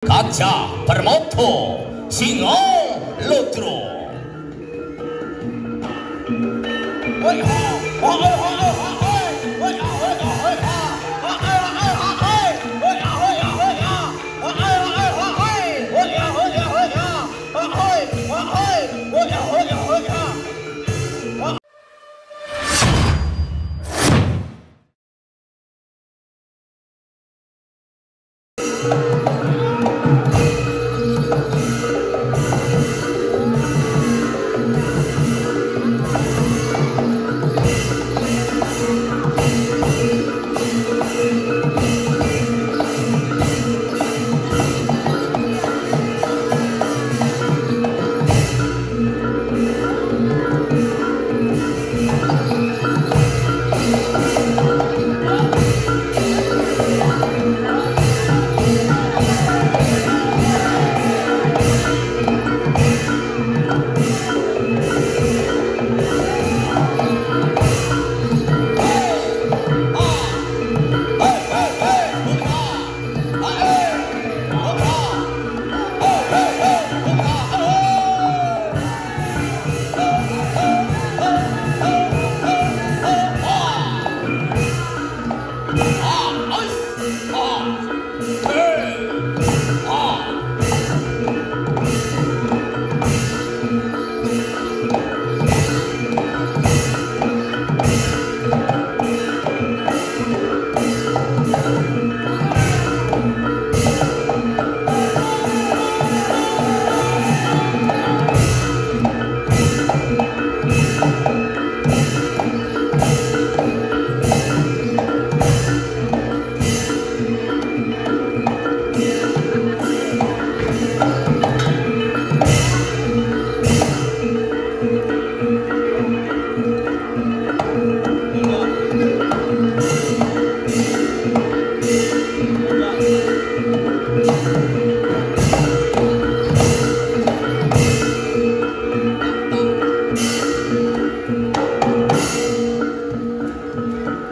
Gajah bermoto, singa ludro.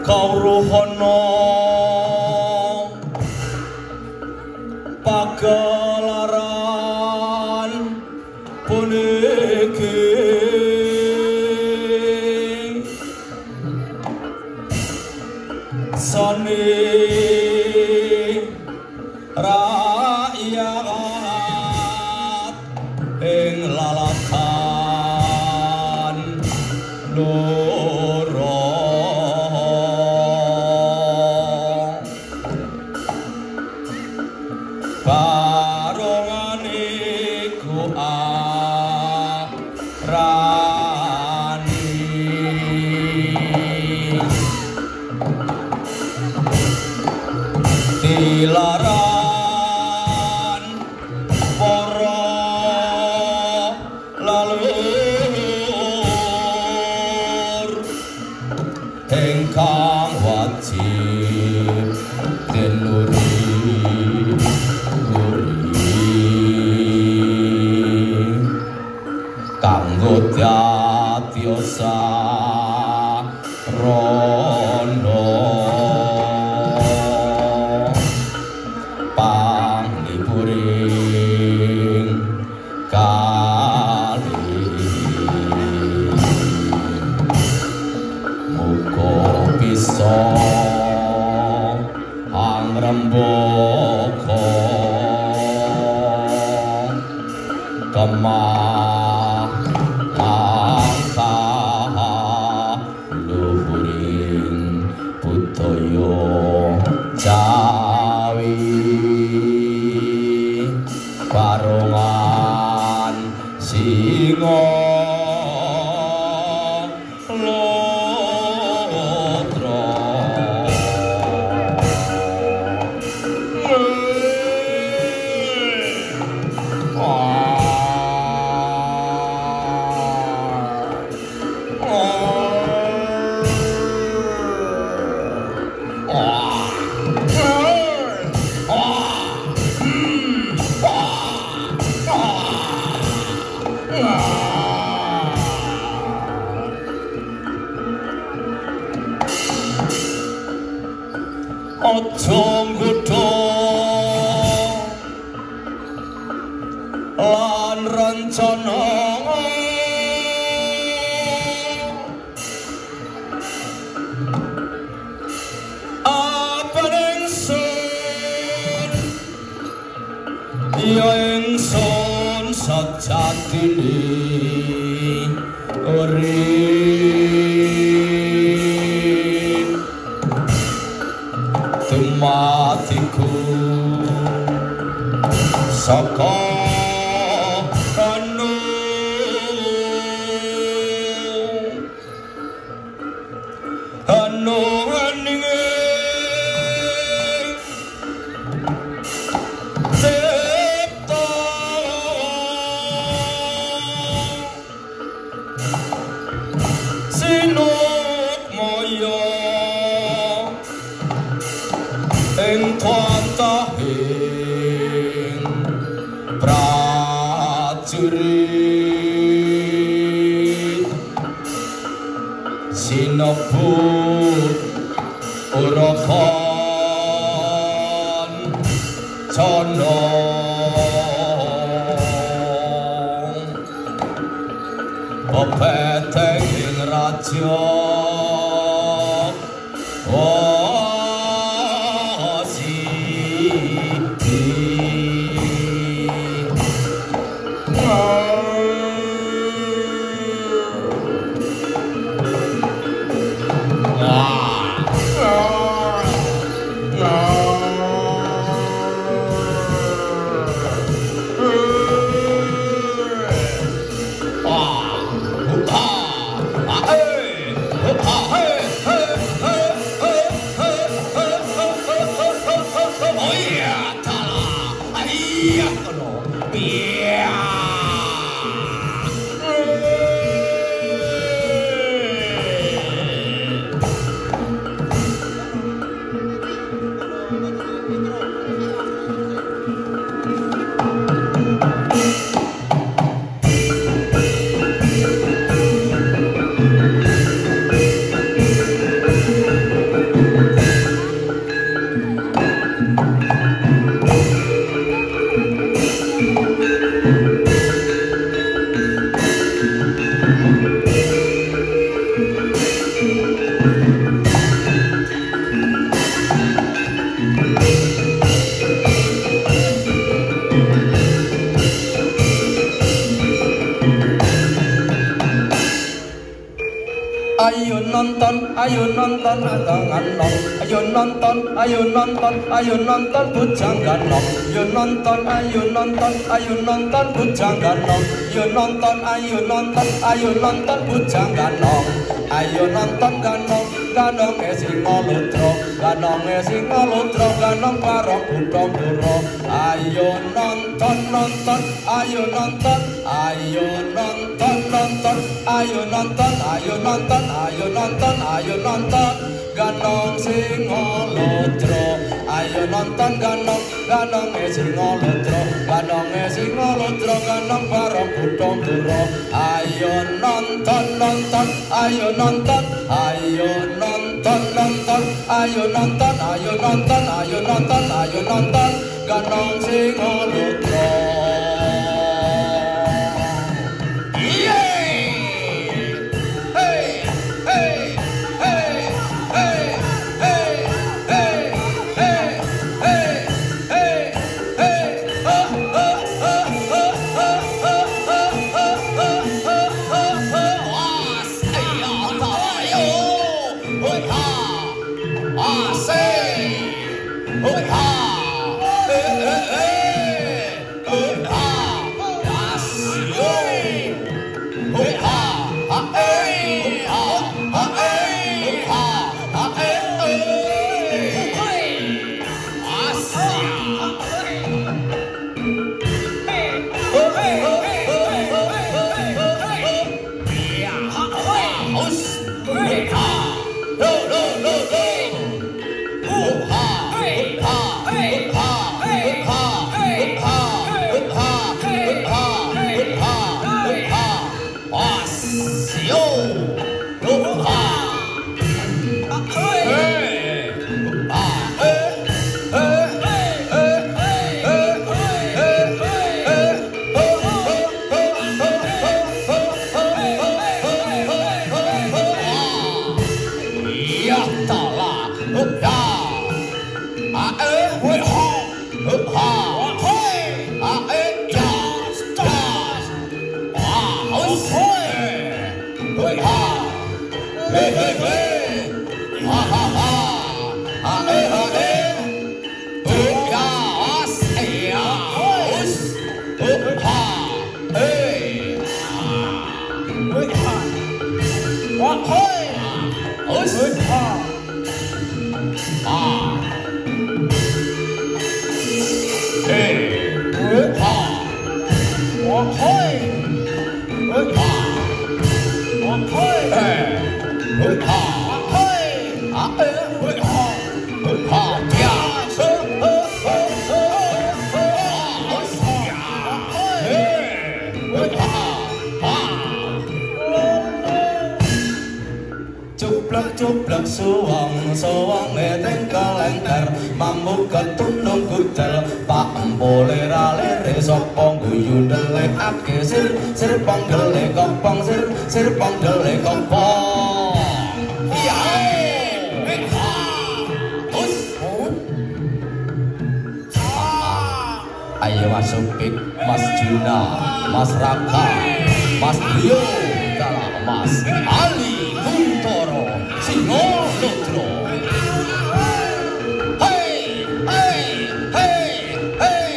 Kauruhana pagelaran puniki sani rakyat ing lalatan barongan iku arani tilaran para leluhur ingkang wajib denuri kanggo dyatyosa rono panglipuring kali muga bisa angrembaka kemah luhuring budaya Jawi barongan singa ludra lan rencana apa ingsun ya ingsun sajatine urip tumatiku saka sinebut urakan cana bebeteng ing raja ayo nonton bujang ganom yo nonton bujang ganom yo nonton bujang ganom ayo nonton ganom singalodra ganom parok kutha ayo nonton ganong singalodra ayo nonton ganong singalodra ganong parok kutha ayo nonton ganong singalodra suwang ngeteng kalengker mamuk ketunung kucel pak empole ralere sapa guyu ndelekake sir panggele kopong sir panggele kopong iya ayo Mas Supik, Mas Juna, Mas Raka, Mas Dio, Mas Ali Kuntoro, Singonodro. Hey, hey, hey, hey,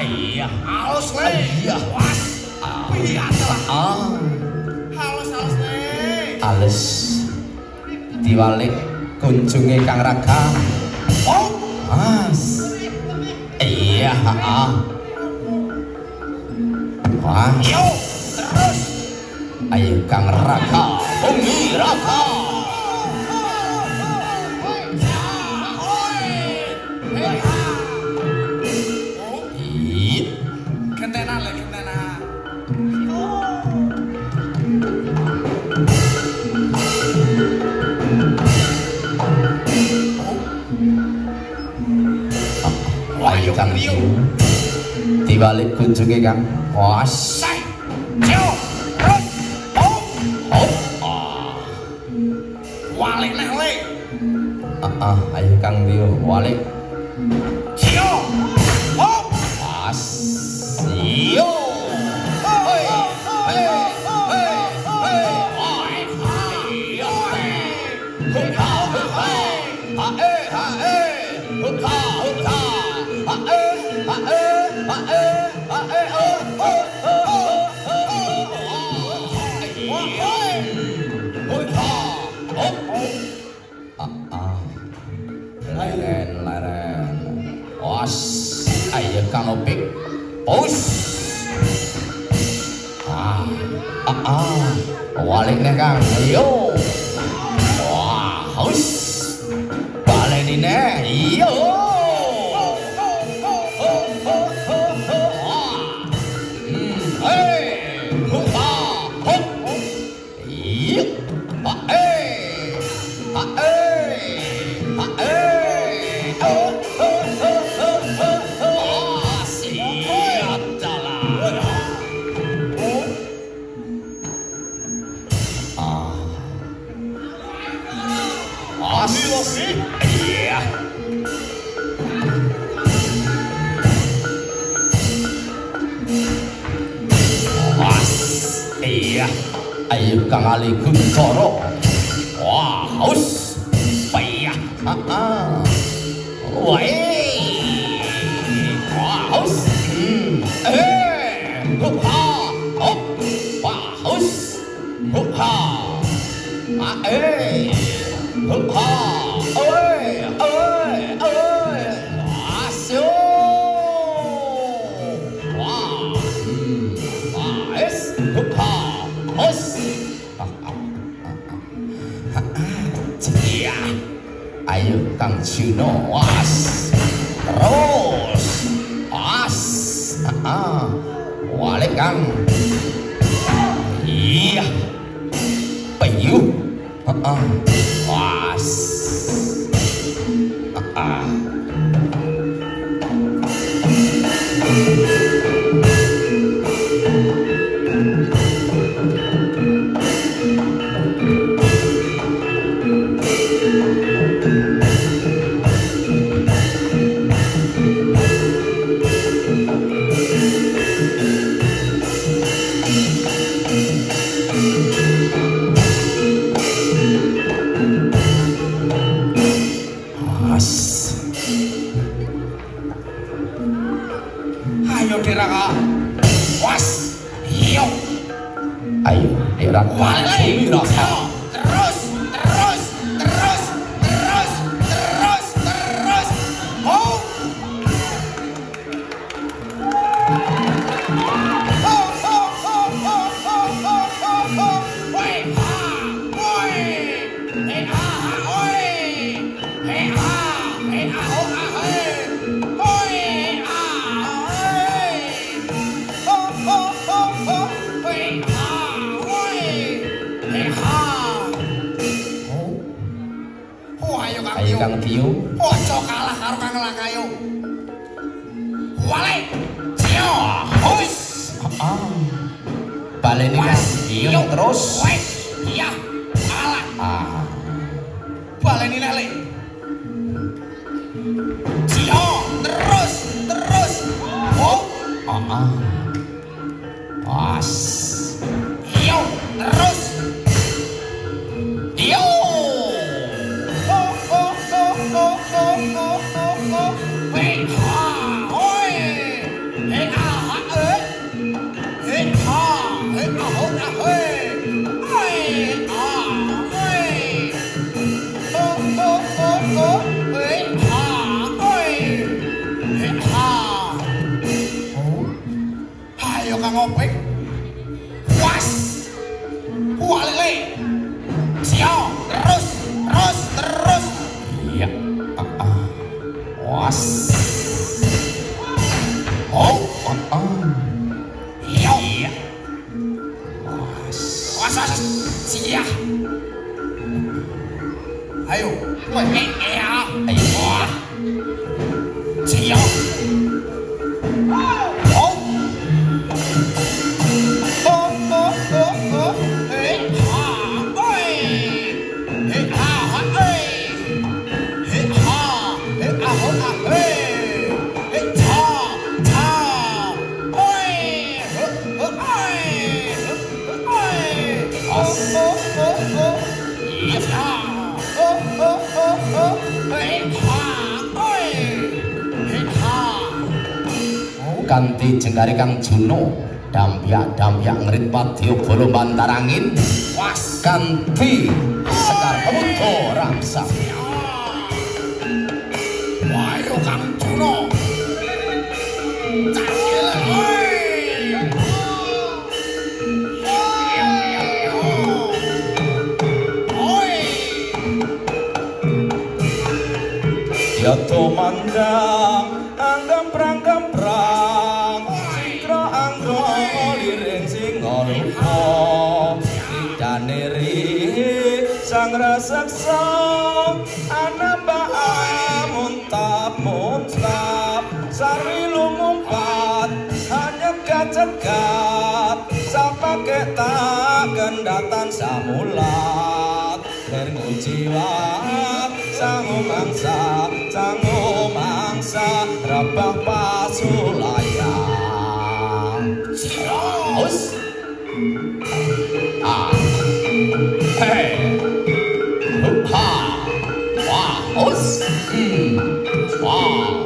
iya, halus iya. Halus diwalik kunjungi Kang Raka Mas iya Mas terus ayo Kang Raka Bumi Raka kentenan lagi kentenan ayo Kang dibalik kunjungi Kang was walik neh le ayo Kang Dio walik was yo leren was ayo Kang Opik push walik nih Kang ayo wah haus balik ini yo iya iya ayo Kang Ali Kuntoro wah haus payah wah haus wah haus asyo ayo Kang Juno was terus was walik Kang iya penyu was ayo diraka was iyo ayo diraka walik diraka terus oh Kang Dio. Ojo kalah karo Kang Lakayo. Wale. Cio. Hus. Baleni Kang Dio terus. Iya. Kalah. Baleni lele. Cio. Terus. Oh. Was. Iyo. Terus. Iyo. Ayo Kang Opik. Was. Walele. Sio. Terus. Iya. Was. Oh. Iyo. Was. Was. Sia. Ayo. Iya. Wah. Sio. Kanthi jenggari Kang Juno dampyak ngerit padya bala bantarangin. Was. Kanthi sekar Buddha Ramsa. Ayo Kang Juno. Cakil. Yata mandang anggamprang Citra angga liring singa lupa Idane ri sang raseksa anamba muntap sarwi lumumpat hanya kacegat sapake tak kendatan samulat Dermu jiwa sangu mangsa rabah pasulayang Haus Hey Ha Wah Haus Wah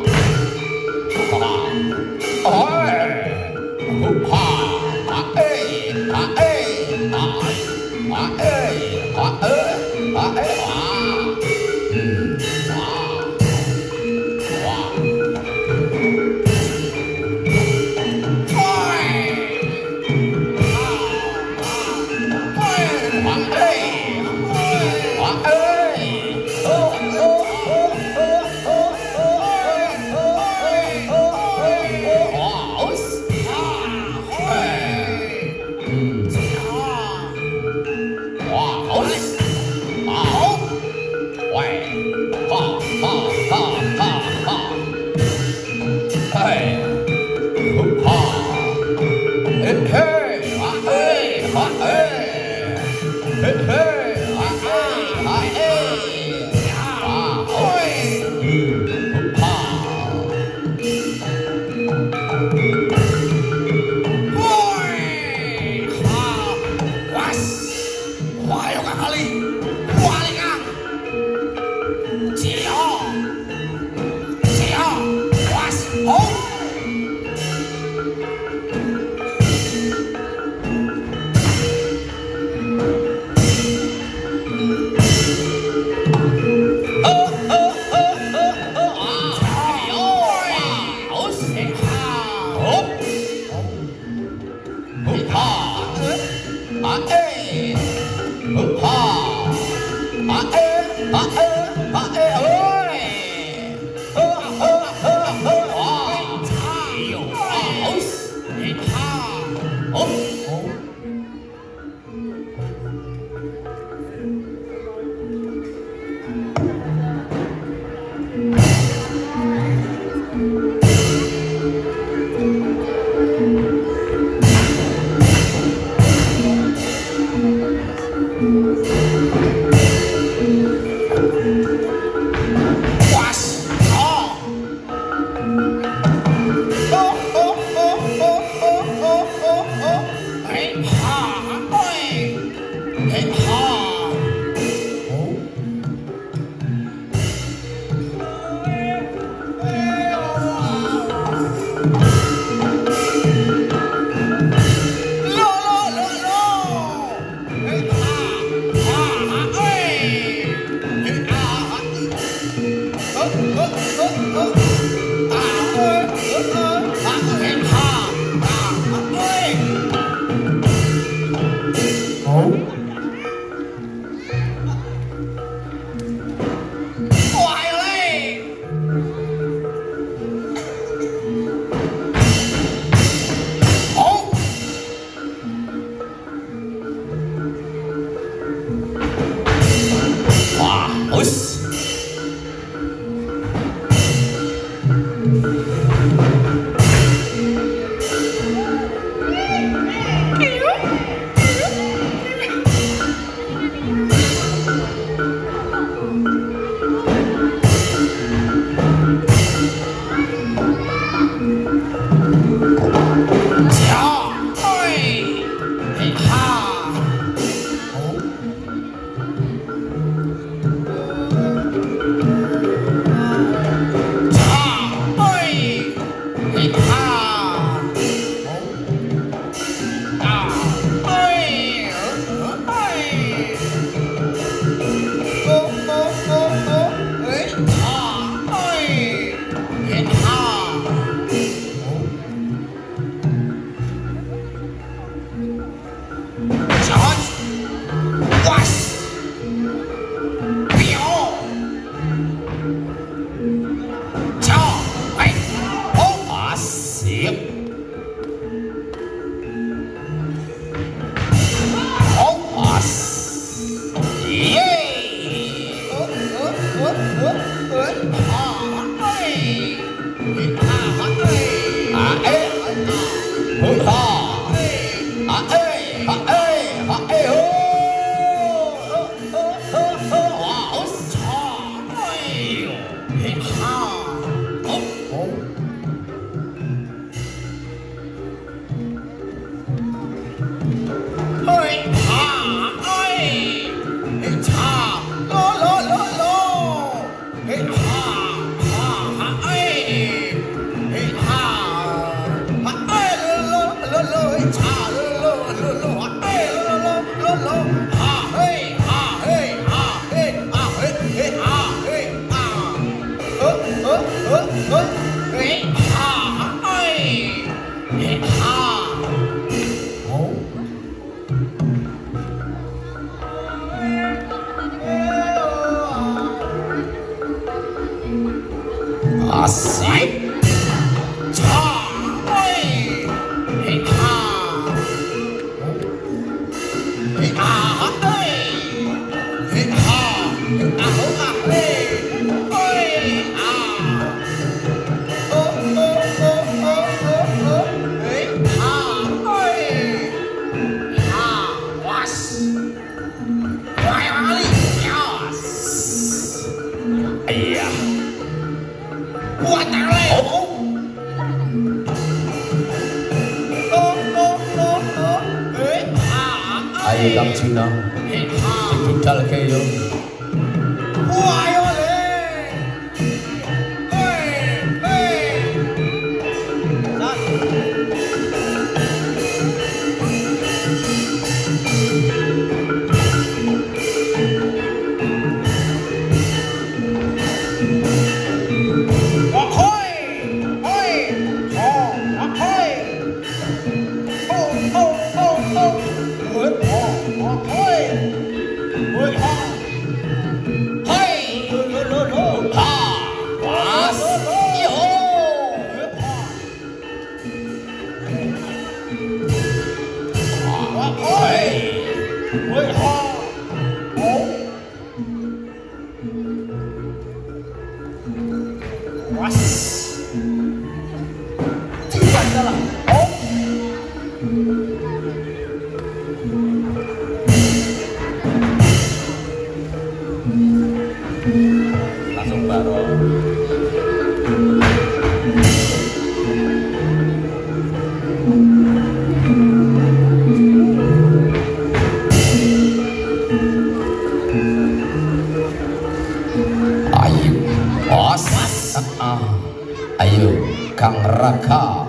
Raka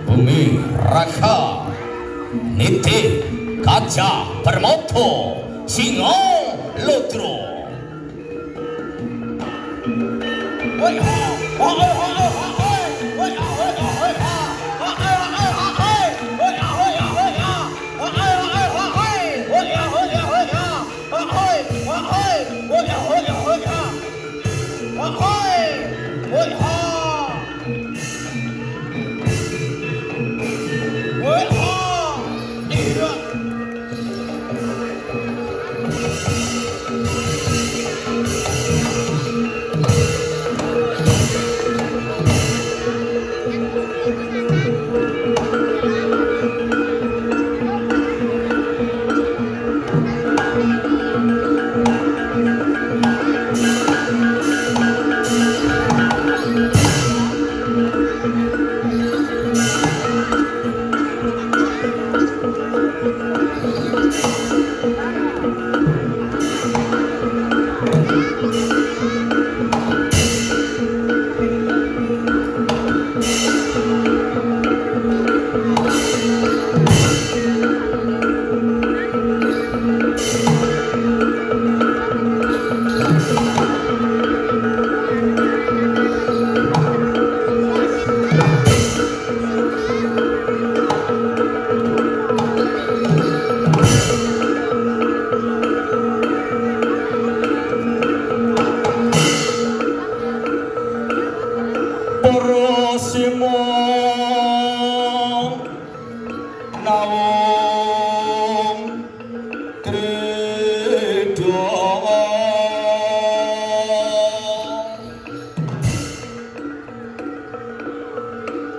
Bumi Raka Niti Gajah Permoto Singo Lodro.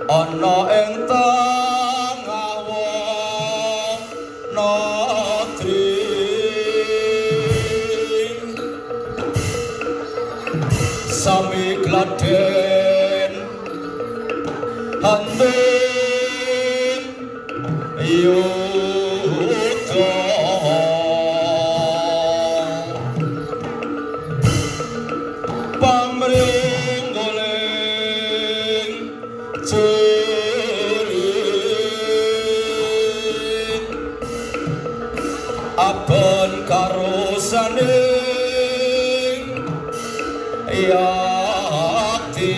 Ana ing tengah negeri sami gladen hanten yuda pamring goleng abon karo saning yakti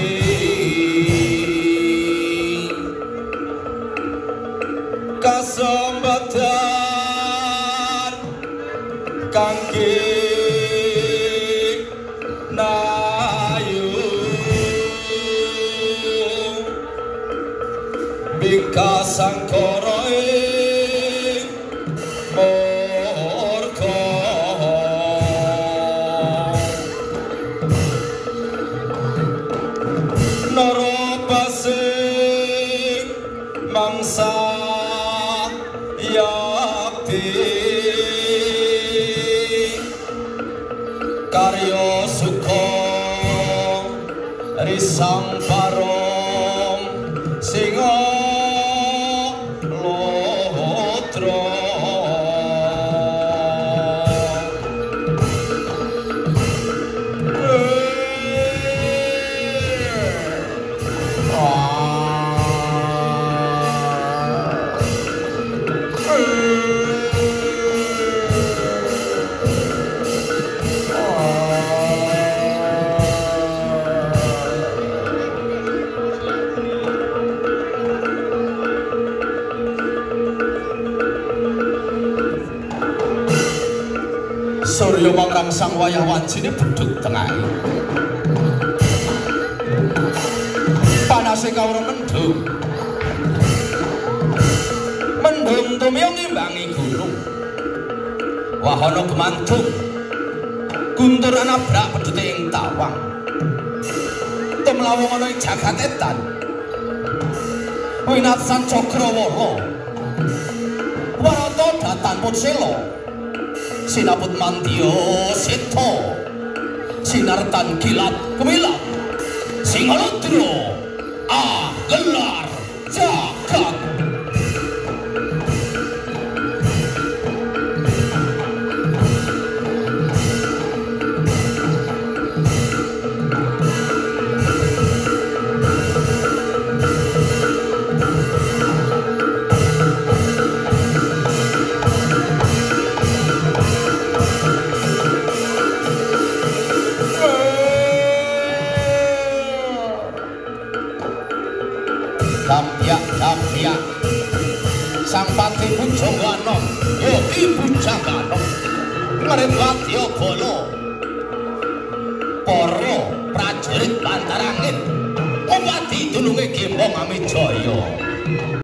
kasambatan kangge nayu bika sangkara mangsa yakti karya suka risang parom singa lodro Surya Makrang sang wayah wancine bedhug tengah. Panase kawruh mendung. Mendung tumiyong ngimbangi gunung. Wahana gemantung. Guntur anabrak pedhute ing tawang. Tumlawung ana ing jagat etan. Winatsan Cakrawala. Warata datan Putsela. Sinaput mantiyo sito sinartan kilat kemilat Singalodro gelar jagat Dampyak sang pati Pujangana yo Ibu Jangana ngrebati bala para prajurit Bantarangin ngobati dununge Gembong Amijaya.